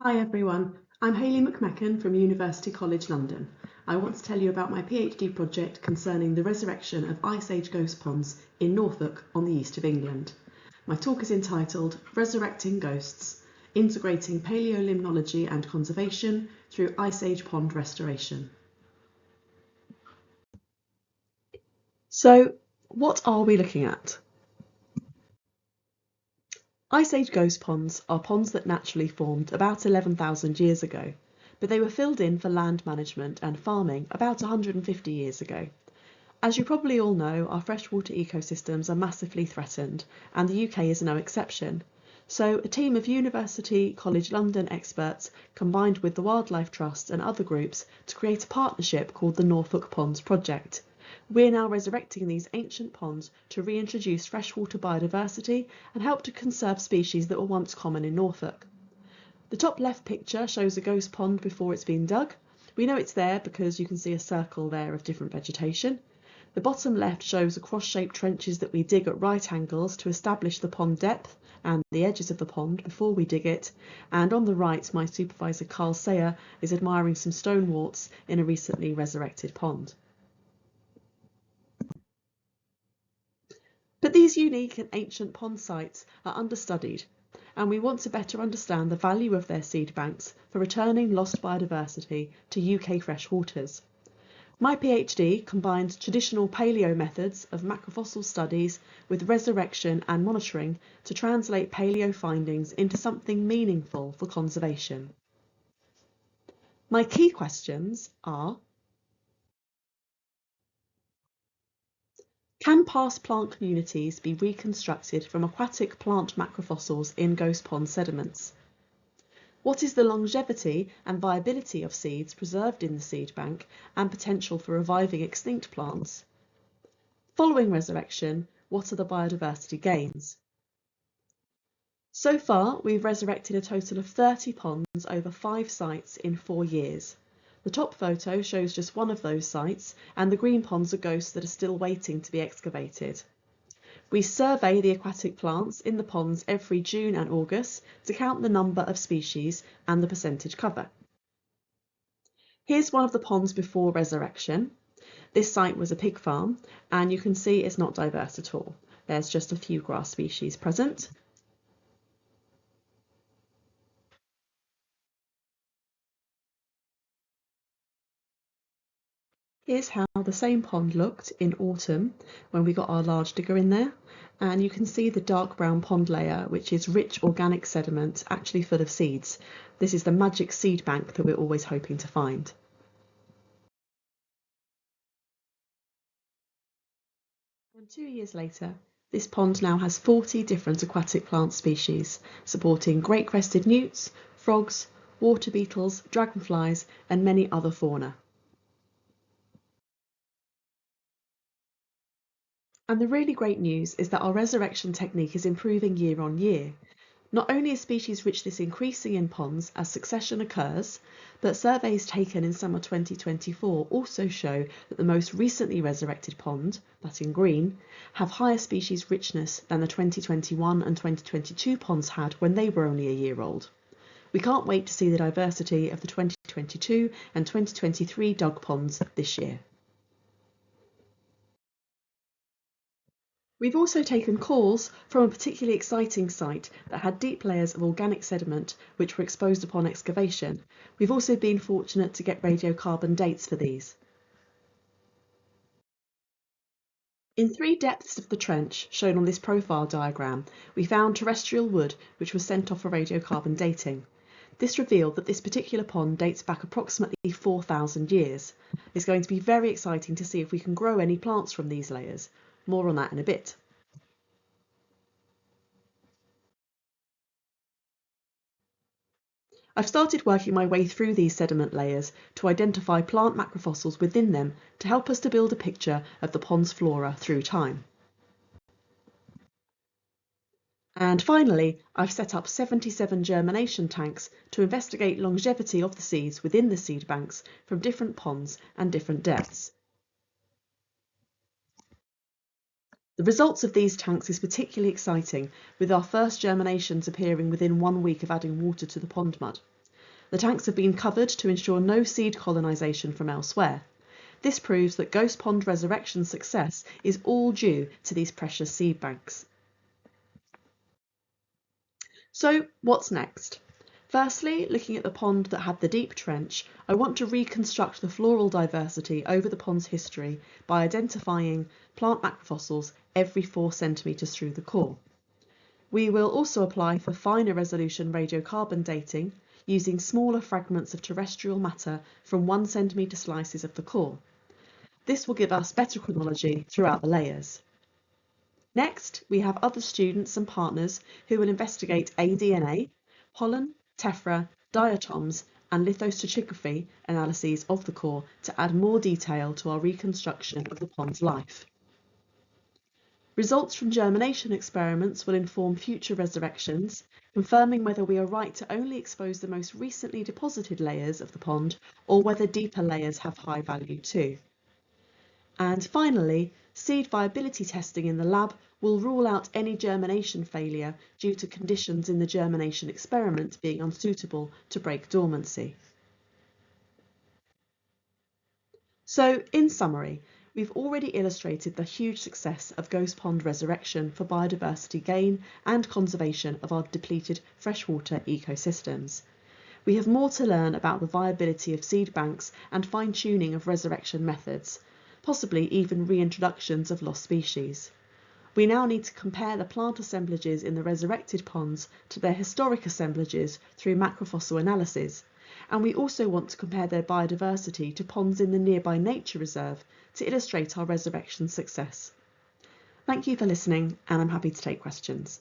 Hi everyone, I'm Hayley McMechan from University College London. I want to tell you about my PhD project concerning the resurrection of Ice Age ghost ponds in Norfolk on the east of England. My talk is entitled Resurrecting Ghosts, Integrating Paleolimnology and Conservation through Ice Age Pond Restoration. So, what are we looking at? Ice Age ghost ponds are ponds that naturally formed about 11,000 years ago, but they were filled in for land management and farming about 150 years ago. As you probably all know, our freshwater ecosystems are massively threatened, and the UK is no exception. So a team of University College London experts combined with the Wildlife Trust and other groups to create a partnership called the Norfolk Ponds Project. We're now resurrecting these ancient ponds to reintroduce freshwater biodiversity and help to conserve species that were once common in Norfolk. The top left picture shows a ghost pond before it's been dug. We know it's there because you can see a circle there of different vegetation. The bottom left shows the cross-shaped trenches that we dig at right angles to establish the pond depth and the edges of the pond before we dig it. And on the right, my supervisor Carl Sayer is admiring some stone walks in a recently resurrected pond. But these unique and ancient pond sites are understudied, and we want to better understand the value of their seed banks for returning lost biodiversity to UK freshwaters. My PhD combines traditional paleo methods of macrofossil studies with resurrection and monitoring to translate paleo findings into something meaningful for conservation. My key questions are: can past plant communities be reconstructed from aquatic plant macrofossils in ghost pond sediments? What is the longevity and viability of seeds preserved in the seed bank and potential for reviving extinct plants? Following resurrection, what are the biodiversity gains? So far, we've resurrected a total of 30 ponds over 5 sites in 4 years. The top photo shows just one of those sites, and the green ponds are ghosts that are still waiting to be excavated. We survey the aquatic plants in the ponds every June and August to count the number of species and the percentage cover. Here's one of the ponds before resurrection. This site was a pig farm, and you can see it's not diverse at all. There's just a few grass species present. Here's how the same pond looked in autumn when we got our large digger in there, and you can see the dark brown pond layer, which is rich organic sediment actually full of seeds. This is the magic seed bank that we're always hoping to find. And 2 years later, this pond now has 40 different aquatic plant species, supporting great crested newts, frogs, water beetles, dragonflies, and many other fauna. And the really great news is that our resurrection technique is improving year on year. Not only is species richness increasing in ponds as succession occurs, but surveys taken in summer 2024 also show that the most recently resurrected pond, that in green, have higher species richness than the 2021 and 2022 ponds had when they were only a year old. We can't wait to see the diversity of the 2022 and 2023 dug ponds this year. We've also taken cores from a particularly exciting site that had deep layers of organic sediment which were exposed upon excavation. We've also been fortunate to get radiocarbon dates for these. In 3 depths of the trench, shown on this profile diagram, we found terrestrial wood which was sent off for radiocarbon dating. This revealed that this particular pond dates back approximately 4,000 years. It's going to be very exciting to see if we can grow any plants from these layers. More on that in a bit. I've started working my way through these sediment layers to identify plant macrofossils within them to help us to build a picture of the pond's flora through time. And finally, I've set up 77 germination tanks to investigate longevity of the seeds within the seed banks from different ponds and different depths. The results of these tanks is particularly exciting, with our first germinations appearing within 1 week of adding water to the pond mud. The tanks have been covered to ensure no seed colonisation from elsewhere. This proves that Ghost Pond resurrection success is all due to these precious seed banks. So what's next? Firstly, looking at the pond that had the deep trench, I want to reconstruct the floral diversity over the pond's history by identifying plant macrofossils every 4 centimetres through the core. We will also apply for finer resolution radiocarbon dating using smaller fragments of terrestrial matter from 1 centimetre slices of the core. This will give us better chronology throughout the layers. Next, we have other students and partners who will investigate aDNA, pollen, tephra, diatoms and lithostratigraphy analyses of the core to add more detail to our reconstruction of the pond's life. Results from germination experiments will inform future resurrections, confirming whether we are right to only expose the most recently deposited layers of the pond or whether deeper layers have high value too. And finally, seed viability testing in the lab will rule out any germination failure due to conditions in the germination experiment being unsuitable to break dormancy. So, in summary, we've already illustrated the huge success of Ghost Pond resurrection for biodiversity gain and conservation of our depleted freshwater ecosystems. We have more to learn about the viability of seed banks and fine-tuning of resurrection methods, possibly even reintroductions of lost species. We now need to compare the plant assemblages in the resurrected ponds to their historic assemblages through macrofossil analysis, and we also want to compare their biodiversity to ponds in the nearby nature reserve to illustrate our resurrection success. Thank you for listening, and I'm happy to take questions.